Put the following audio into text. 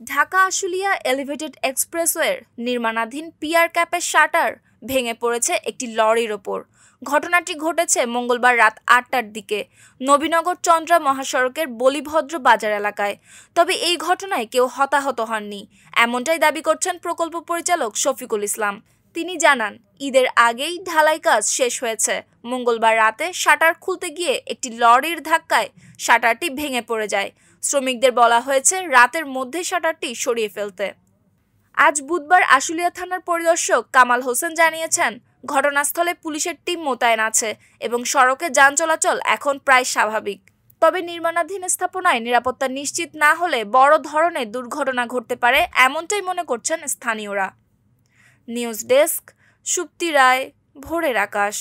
Dhaka Ashulia elevated এক্সপ্রেসওয়ের নির্মাণাধীন peer ক্যাপের shutter ভেঙে পড়েছে একটি লরির ওপর। ঘটনাটি ঘটেছে মঙ্গলবার রাত ৮টার দিকে নবীনগর চন্দ্রা মহাসড়কের বলিভদ্র বাজার এলাকায়। তবে এই ঘটনায় কেউ হতাহত হননি, এমনটাই দাবি করছেন প্রকল্প পরিচালক শফিকুল ইসলাম। তিনি জানান, ঈদের আগেই ঢালাই কাজ শেষ হয়েছে। মঙ্গলবার রাতে শাটার খুলতে গিয়ে একটি লরির ধাক্কায় শাটারটি ভেঙে পড়ে যায়। শ্রমিকদের বলা হয়েছে রাতের মধ্যে শাটারটি সরিয়ে ফেলতে। আজ বুধবার আশুলিয়া থানার পরিদর্শক কামাল হোসেন জানিয়েছেন, ঘটনাস্থলে পুলিশের টিম মোতায়েন আছে এবং সড়কে যান চলাচল এখন প্রায় স্বাভাবিক। তবে নির্মাণাধীন স্থাপনায় নিরাপত্তা নিশ্চিত না হলে বড় ধরনের দুর্ঘটনা ঘটতে পারে, এমনটাই মনে করছেন স্থানীয়রা। নিউজ ডেস্ক, সুপ্তি রায়, ভোরের আকাশ।